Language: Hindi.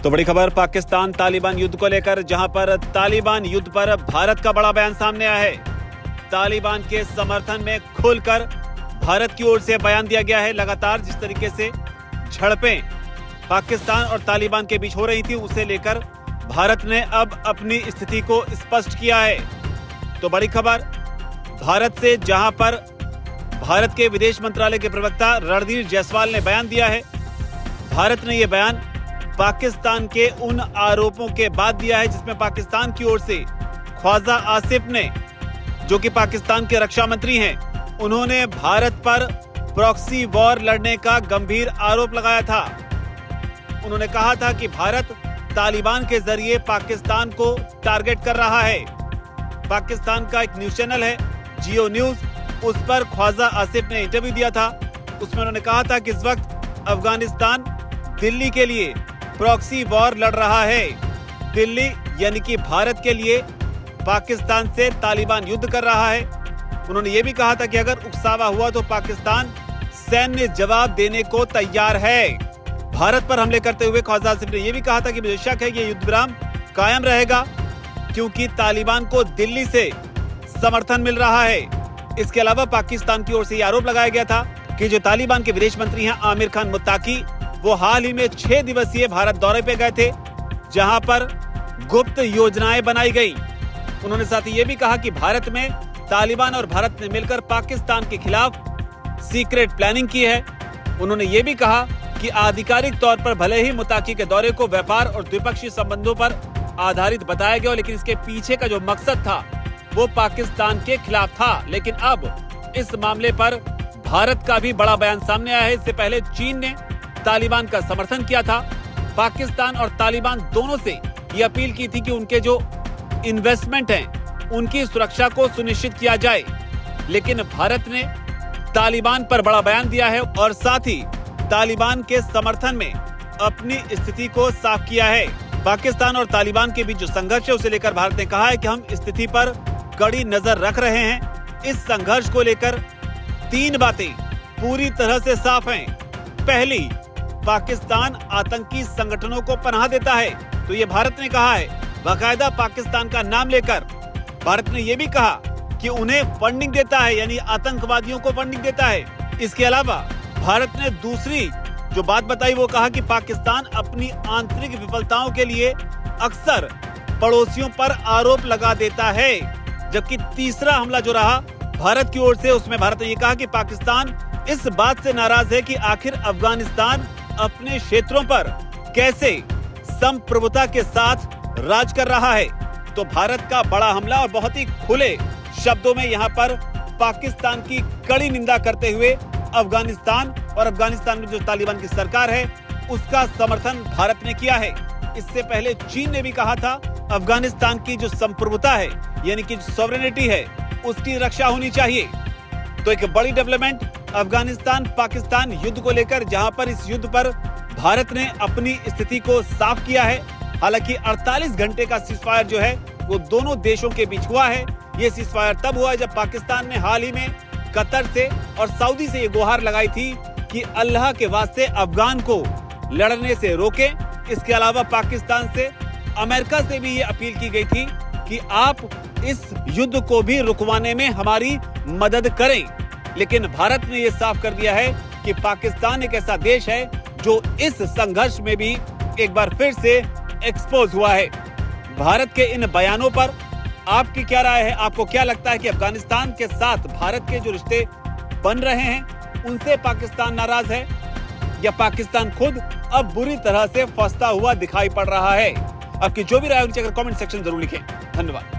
तो बड़ी खबर पाकिस्तान तालिबान युद्ध को लेकर, जहां पर तालिबान युद्ध पर भारत का बड़ा बयान सामने आया है। तालिबान के समर्थन में खुलकर भारत की ओर से बयान दिया गया है। लगातार जिस तरीके से झड़पें पाकिस्तान और तालिबान के बीच हो रही थी, उसे लेकर भारत ने अब अपनी स्थिति को स्पष्ट किया है। तो बड़ी खबर भारत से, जहां पर भारत के विदेश मंत्रालय के प्रवक्ता रणधीर जायसवाल ने बयान दिया है। भारत ने यह बयान पाकिस्तान के उन आरोपों के बाद दिया है जिसमें पाकिस्तान की ओर से ख्वाजा आसिफ ने, जो कि पाकिस्तान के रक्षा मंत्री हैं, उन्होंने भारत पर प्रॉक्सी वॉर लड़ने का गंभीर आरोप लगाया था। उन्होंने कहा था कि भारत तालिबान के जरिए पाकिस्तान को टारगेट कर रहा है। पाकिस्तान का एक न्यूज चैनल है जियो न्यूज, उस पर ख्वाजा आसिफ ने इंटरव्यू दिया था। उसमें उन्होंने कहा था कि इस वक्त अफगानिस्तान दिल्ली के लिए प्रॉक्सी वॉर लड़ रहा है। दिल्ली यानी कि भारत के लिए पाकिस्तान से तालिबान युद्ध कर रहा है। उन्होंने ये भी कहा था कि अगर उकसावा हुआ तो पाकिस्तान सैन्य जवाब देने को तैयार है। भारत पर हमले करते हुए ख्वाजा आसिफ ने यह भी कहा था कि मुझे शक है कि युद्ध विराम कायम रहेगा, क्योंकि तालिबान को दिल्ली से समर्थन मिल रहा है। इसके अलावा पाकिस्तान की ओर से यह आरोप लगाया गया था कि जो तालिबान के विदेश मंत्री हैं आमिर खान मुत्ताकी, वो हाल ही में 6 दिवसीय भारत दौरे पे गए थे, जहां पर गुप्त योजनाएं बनाई गई। उन्होंने साथ ही ये भी कहा कि भारत में तालिबान और भारत ने मिलकर पाकिस्तान के खिलाफ सीक्रेट प्लानिंग की है। उन्होंने ये भी कहा कि आधिकारिक तौर पर भले ही मुत्ताकी के दौरे को व्यापार और द्विपक्षीय संबंधों पर आधारित बताया गया, लेकिन इसके पीछे का जो मकसद था वो पाकिस्तान के खिलाफ था। लेकिन अब इस मामले पर भारत का भी बड़ा बयान सामने आया है। इससे पहले चीन ने तालिबान का समर्थन किया था। पाकिस्तान और तालिबान दोनों से ये अपील की थी कि उनके जो इन्वेस्टमेंट हैं उनकी सुरक्षा को सुनिश्चित किया जाए। लेकिन भारत ने तालिबान पर बड़ा बयान दिया है और साथ ही तालिबान के समर्थन में अपनी स्थिति को साफ किया है। पाकिस्तान और तालिबान के बीच जो संघर्ष है उसे लेकर भारत ने कहा है कि हम स्थिति पर कड़ी नजर रख रहे हैं। इस संघर्ष को लेकर 3 बातें पूरी तरह से साफ हैं। पहली, पाकिस्तान आतंकी संगठनों को पनाह देता है, तो ये भारत ने कहा है। बाकायदा पाकिस्तान का नाम लेकर भारत ने यह भी कहा कि उन्हें फंडिंग देता है, यानी आतंकवादियों को फंडिंग देता है। इसके अलावा भारत ने दूसरी जो बात बताई वो कहा कि पाकिस्तान अपनी आंतरिक विफलताओं के लिए अक्सर पड़ोसियों पर आरोप लगा देता है। जबकि तीसरा हमला जो रहा भारत की ओर से, उसमें भारत ने यह कहा कि पाकिस्तान इस बात से नाराज है कि आखिर अफगानिस्तान अपने क्षेत्रों पर कैसे संप्रभुता के साथ राज कर रहा है। तो भारत का बड़ा हमला और बहुत ही खुले शब्दों में यहाँ पर पाकिस्तान की कड़ी निंदा करते हुए अफगानिस्तान और अफगानिस्तान में जो तालिबान की सरकार है उसका समर्थन भारत ने किया है। इससे पहले चीन ने भी कहा था अफगानिस्तान की जो संप्रभुता है, यानी कि सॉवरेनिटी है, उसकी रक्षा होनी चाहिए। तो एक बड़ी डेवलपमेंट अफगानिस्तान पाकिस्तान युद्ध को लेकर, जहां पर इस युद्ध पर भारत ने अपनी स्थिति को साफ किया है। हालांकि 48 घंटे का सीजफायर जो है वो दोनों देशों के बीच हुआ है। ये सीजफायर तब हुआ है जब पाकिस्तान ने हाल ही में कतर से और सऊदी से ये गुहार लगाई थी कि अल्लाह के वास्ते अफगान को लड़ने से रोके। इसके अलावा पाकिस्तान से, अमेरिका से भी ये अपील की गई थी कि आप इस युद्ध को भी रुकवाने में हमारी मदद करें। लेकिन भारत ने यह साफ कर दिया है कि पाकिस्तान एक ऐसा देश है जो इस संघर्ष में भी एक बार फिर से एक्सपोज हुआ है। भारत के इन बयानों पर आपकी क्या राय है? आपको क्या लगता है कि अफगानिस्तान के साथ भारत के जो रिश्ते बन रहे हैं उनसे पाकिस्तान नाराज है, या पाकिस्तान खुद अब बुरी तरह से फंसता हुआ दिखाई पड़ रहा है? आपकी जो भी राय है कमेंट सेक्शन जरूर लिखें। धन्यवाद।